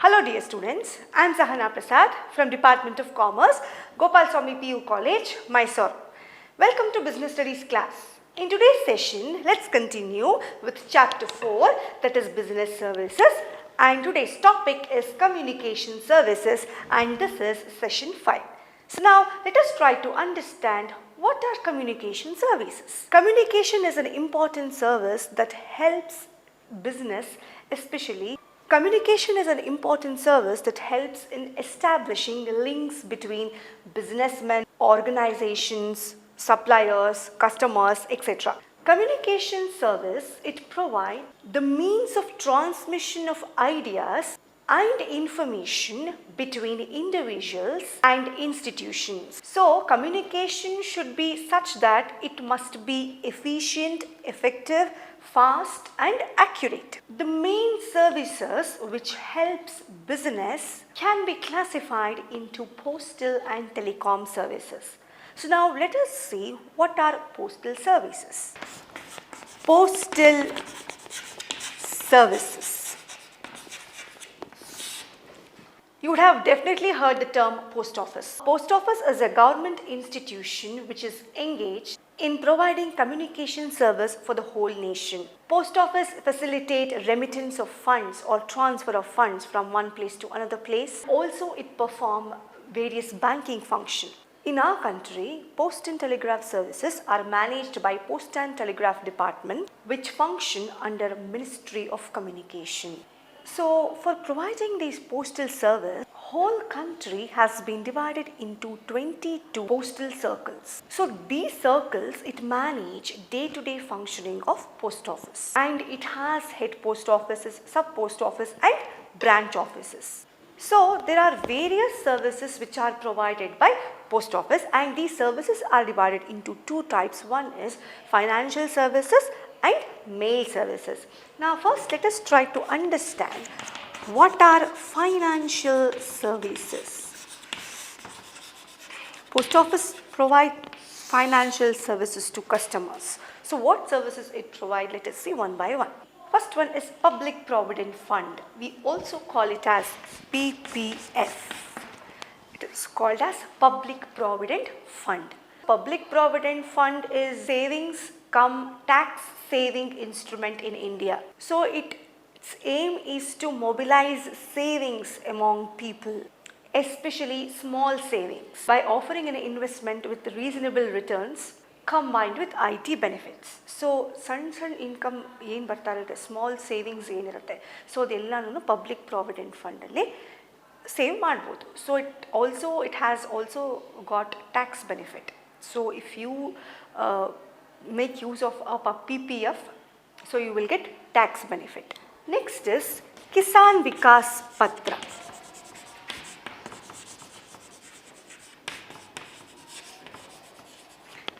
Hello dear students, I am Sahana Prasad from Department of Commerce, Gopalswamy PU College, MYSURU. Welcome to Business Studies class. In today's session, let's continue with chapter 4, that is Business Services, and today's topic is Communication Services, and this is session 5. So now let us try to understand what are communication services. Communication is an important service that helps business, especially communication is an important service that helps in establishing links between businessmen, organizations, suppliers, customers, etc. Communication service, it provides the means of transmission of ideas and information between individuals and institutions. So, communication should be such that it must be efficient, effective, fast and accurate. The main services which helps business can be classified into postal and telecom services. So now let us see what are postal services. Postal services. You would have definitely heard the term post office. Post office is a government institution which is engaged in providing communication service for the whole nation. Post office facilitate remittance of funds or transfer of funds from one place to another place. Also, it perform various banking function. In our country, Post and Telegraph Services are managed by Post and Telegraph Department, which function under Ministry of Communication. So, for providing these postal service, whole country has been divided into 22 postal circles. So, these circles, it manage day-to-day functioning of post office, and it has head post offices, sub post office and branch offices. So, there are various services which are provided by post office, and these services are divided into two types. One is financial services and mail services. Now first let us try to understand what are financial services. Post office provide financial services to customers. So what services it provide? Let us see one by one. First one is Public Provident Fund. We also call it as PPF. It is called as Public Provident Fund. Public Provident Fund is savings cum tax saving instrument in India. So its aim is to mobilize savings among people, especially small savings, by offering an investment with reasonable returns combined with IT benefits. So sun income ಏನು ಬರ್ತಾ ಇರುತ್ತೆ, small savings ಏನಿರುತ್ತೆ, so ಅದೆಲ್ಲನೂ public provident ಫಂಡಲ್ಲಿ save ಮಾಡ್ಬೋದು. So it has also got tax benefit. So if you make use of a PPF, so you will get tax benefit. Next is Kisan Vikas Patra.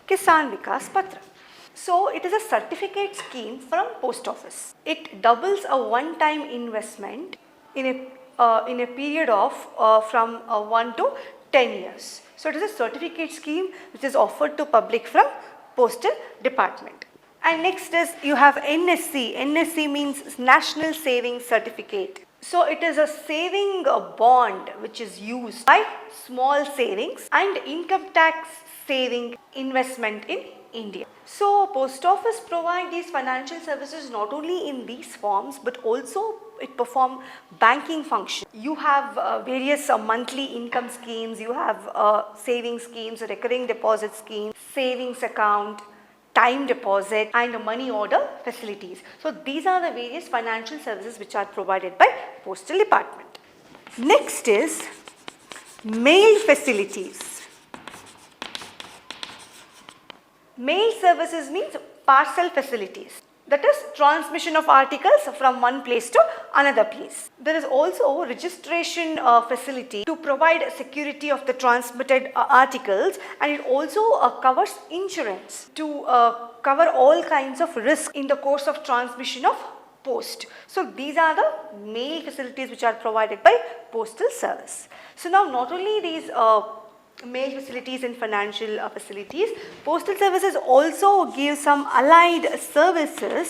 Kisan Vikas Patra. So it is a certificate scheme from post office. It doubles a one-time investment in a period of from 1 to 10 years. So it is a certificate scheme which is offered to public from Postal Department. And next is you have NSC. NSC means National Savings Certificate. So it is a saving bond which is used by small savings and income tax saving investment in India. So post office provide these financial services not only in these forms but also it perform banking function. You have various monthly income schemes, you have saving schemes, recurring deposit schemes, savings account, time deposit and money order facilities. So these are the various financial services which are provided by Postal Department. Next is mail facilities. Mail services means parcel facilities. That is transmission of articles from one place to another place. There is also registration facility to provide security of the transmitted articles, and it also covers insurance to cover all kinds of risk in the course of transmission of post. So these are the mail facilities which are provided by postal service. So now not only these mail facilities and financial facilities, postal services also give some allied services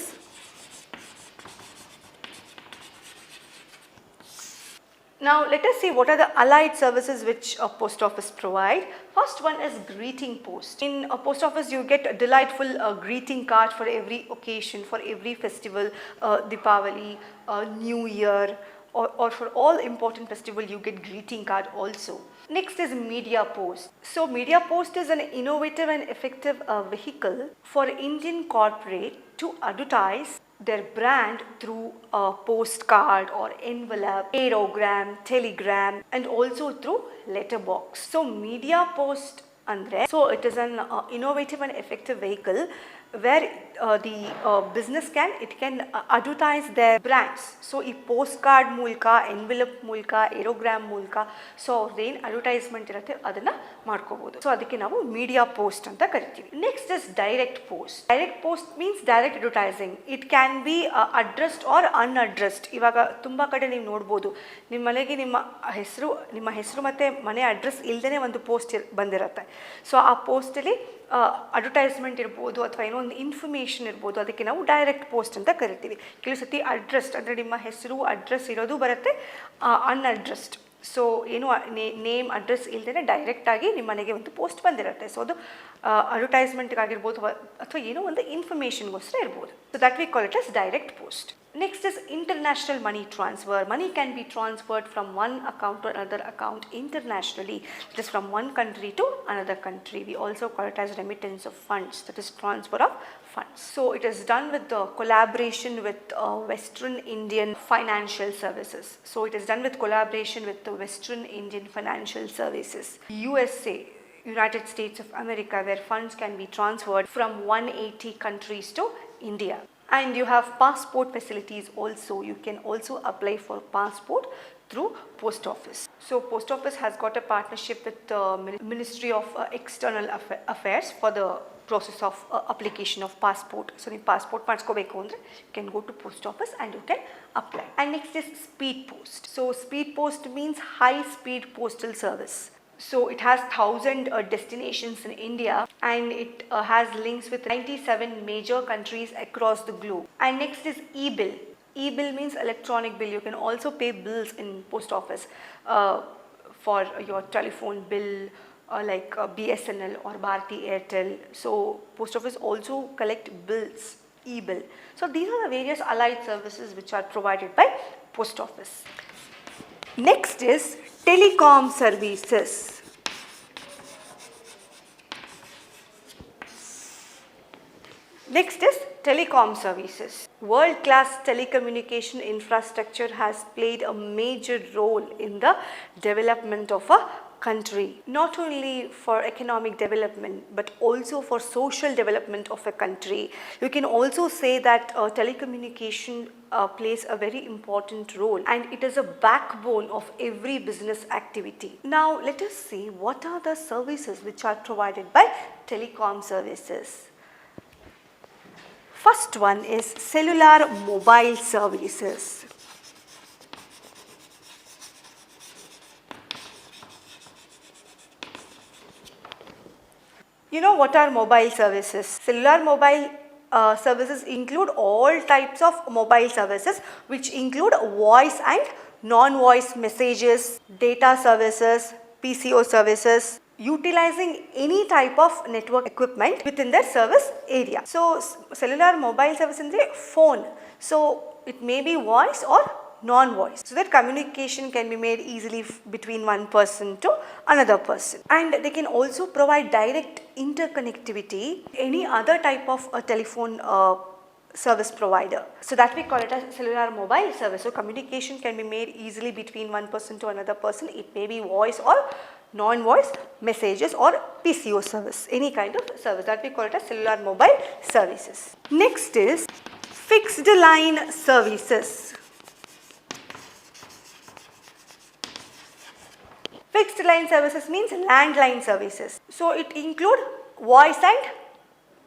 Now let us see what are the allied services which a post office provide. First one is greeting post. In a post office you get a delightful greeting card for every occasion, for every festival, Deepavali, New Year, or for all important festival you get greeting card also. Next is media post. So media post is an innovative and effective vehicle for Indian corporate to advertise their brand through a postcard or envelope, aerogram, telegram, and also through letterbox. So media post andre, so it is an innovative and effective vehicle where the business can advertise their brands. So ಈ postcard ಮೂಲಕ, envelope ಮೂಲಕ, aerogram ಮೂಲಕ, so ಅವ್ರದ್ದೇನು advertisement ಇರುತ್ತೆ ಅದನ್ನು ಮಾಡ್ಕೋಬೋದು. So ಅದಕ್ಕೆ ನಾವು media post ಅಂತ ಕರಿತೀವಿ. Next is direct post. Direct post means direct advertising. It can be addressed or unaddressed. ಇವಾಗ ತುಂಬ ಕಡೆ ನೀವು ನೋಡ್ಬೋದು, ನಿಮ್ಮ ಮನೆಗೆ ನಿಮ್ಮ ಹೆಸರು ಮತ್ತು ಮನೆ ಅಡ್ರೆಸ್ ಇಲ್ಲದೇ ಒಂದು ಪೋಸ್ಟ್ ಬಂದಿರುತ್ತೆ. ಸೊ ಆ ಪೋಸ್ಟಲ್ಲಿ ಅಡ್ವರ್ಟೈಸ್ಮೆಂಟ್ ಇರ್ಬೋದು ಅಥವಾ ಏನೋ ಒಂದು ಇನ್ಫಾರ್ಮೇಷನ್ ಇರ್ಬೋದು, ಅದಕ್ಕೆ ನಾವು ಡೈರೆಕ್ಟ್ ಪೋಸ್ಟ್ ಅಂತ ಕರಿತೀವಿ. ಕೆಲವು ಸತಿ ಅಡ್ರೆಸ್ಡ್ ಅಂದರೆ ನಿಮ್ಮ ಹೆಸರು ಅಡ್ರೆಸ್ ಇರೋದು ಬರುತ್ತೆ, ಅನ್ಅಡ್ರೆಸ್ಡ್. ಸೊ ಏನು ನೇಮ್ ಅಡ್ರೆಸ್ ಇಲ್ಲದೇ ಡೈರೆಕ್ಟಾಗಿ ನಿಮ್ಮ ಮನೆಗೆ ಒಂದು ಪೋಸ್ಟ್ ಬಂದಿರುತ್ತೆ. ಸೊ ಅದು ಅಡ್ವರ್ಟೈಸ್ಮೆಂಟ್ಗಾಗಿರ್ಬೋದು ಅಥವಾ ಏನೋ ಒಂದು ಇನ್ಫಾರ್ಮೇಷನ್ಗೋಸ್ಕರ ಇರ್ಬೋದು. So that we call it as direct post. Next is international money transfer. Money can be transferred from one account to another account internationally. That is from one country to another country. We also call it as remittance of funds. That is transfer of funds. So it is done with the collaboration with Western Indian Financial Services. So it is done with collaboration with the Western Indian Financial Services. USA, United States of America, where funds can be transferred from 180 countries to India. And you have passport facilities also. You can also apply for passport through post office. So post office has got a partnership with the Ministry of External Affairs for the process of application of passport. So ನೀವು passport ಮಾಡಿಸ್ಕೋಬೇಕು ಅಂದರೆ you can go to post office and you can apply. And next is speed post. So speed post means high speed postal service. So it has 1,000 destinations in India, and it has links with 97 major countries across the globe. And next is e-bill. E-bill means electronic bill. You can also pay bills in post office for your telephone bill, like BSNL or Bharti Airtel. So post office also collect bills, e-bill. So these are the various allied services which are provided by post office. Next is Telecom Services. Next is Telecom Services. World-class telecommunication infrastructure has played a major role in the development of a country, not only for economic development but also for social development of a country. You can also say that telecommunication plays a very important role, and it is a backbone of every business activity. Now let us see what are the services which are provided by Telecom Services. First one is Cellular Mobile Services. You know what are mobile services? Cellular mobile services include all types of mobile services, which include voice and non-voice messages, data services, PCO services, utilizing any type of network equipment within their service area. So cellular mobile service is a phone. So it may be voice or non-voice, so that communication can be made easily between one person to another person. And they can also provide direct interconnectivity any other type of a telephone service provider. So that we call it as cellular mobile service. So communication can be made easily between one person to another person. It may be voice or non-voice messages or PCO service, any kind of service, that we call it as cellular mobile services. Next is fixed line services. Fixed line services means landline services. So it include voice and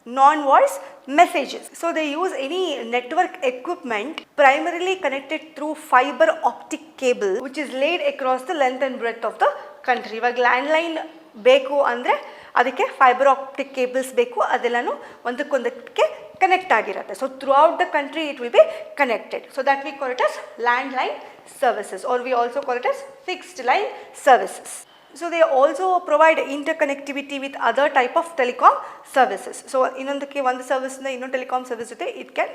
non-voice messages. So they use any network equipment primarily connected through fiber optic cable, which is laid across the length and breadth of the country. ಇವಾಗ landline ಬೇಕು ಅಂದರೆ ಅದಕ್ಕೆ fibre optic cables ಬೇಕು, ಅದೆಲ್ಲನೂ ಒಂದಕ್ಕೊಂದಕ್ಕೆ connect ಆಗಿರುತ್ತೆ. So throughout the country it will be connected. So that we call it as landline services, or we also call it as fixed line services. So they also provide interconnectivity with other type of telecom services. So ಇನ್ನೊಂದಕ್ಕೆ ಒಂದು service ಇಂದ ಇನ್ನೊಂದು telecom service ಜೊತೆ it can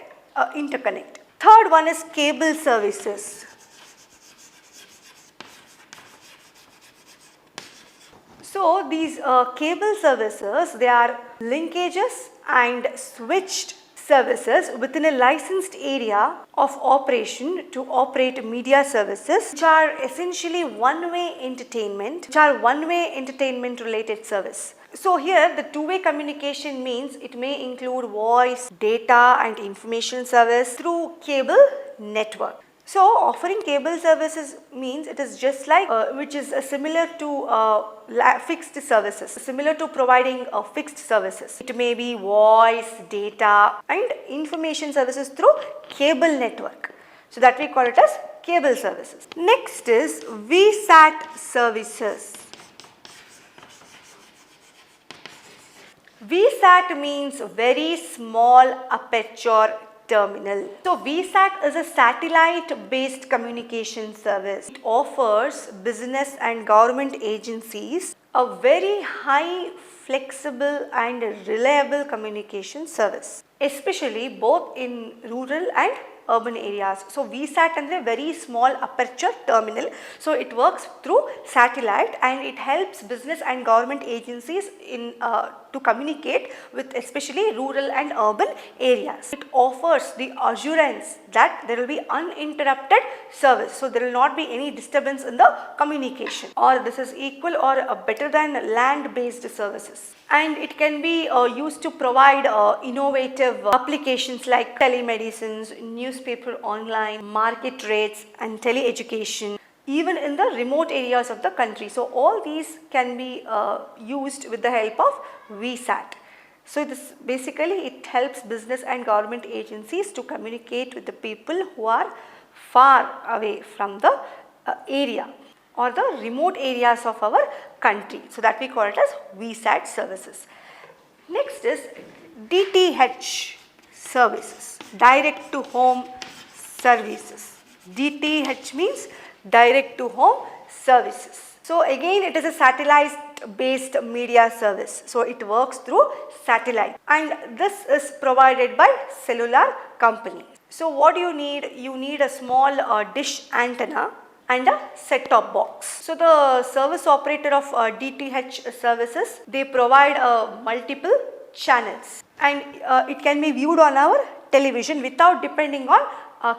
interconnect. Third one is cable services. So these cable services, they are linkages and switched services within a licensed area of operation to operate media services, which are essentially one-way entertainment related service. So here the two-way communication means it may include voice, data and information service through cable network. So offering cable services means it is just like which is similar to fixed services, similar to providing fixed services. It may be voice, data and information services through cable network. So that we call it as cable services. Next is VSAT services. VSAT means very small aperture terminal. So VSAT is a satellite based communication service. It offers business and government agencies a very high flexible and reliable communication service, especially both in rural and urban areas. So VSAT is a very small aperture terminal. So it works through satellite and it helps business and government agencies in to communicate with especially rural and urban areas. It offers the assurance that there will be uninterrupted service. So there will not be any disturbance in the communication, or this is equal or better than land based services. And it can be used to provide innovative applications like telemedicines, newspaper online, market rates and teleeducation, even in the remote areas of the country. So all these can be used with the help of VSAT. So this basically it helps business and government agencies to communicate with the people who are far away from the area or the remote areas of our country. So that we call it as VSAT services. Next is DTH services, direct to home services. DTH means direct to home services. So again it is a satellite based media service. So it works through satellite and this is provided by Cellular company. So what do you need? You need a small dish antenna and a set-top box. So the service operator of DTH services, they provide multiple channels and it can be viewed on our television without depending on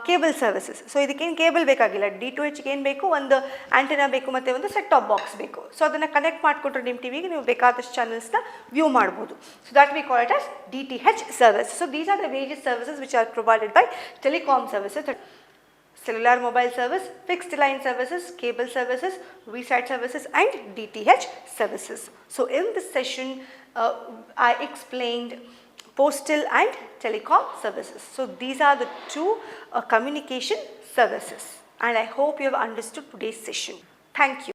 cable services. So ಇದಕ್ಕೇನು cable ಬೇಕಾಗಿಲ್ಲ, DTH ಏನು ಬೇಕು, ಒಂದು antenna ಬೇಕು ಮತ್ತು ಒಂದು set top box ಬೇಕು. So ಅದನ್ನು ಕನೆಕ್ಟ್ ಮಾಡಿಕೊಟ್ರೆ ನಿಮ್ಮ ಟಿವಿಗೆ ನೀವು ಬೇಕಾದಷ್ಟು ಚಾನಲ್ಸ್ನ ವ್ಯೂ ಮಾಡ್ಬೋದು. So that we call it as DTH service. So these are the various services which are provided by telecom services: cellular mobile service, fixed line services, cable services, VSAT services and DTH services. So in this session I explained postal and telecom services. So these are the two communication services and I hope you have understood today's session. Thank you.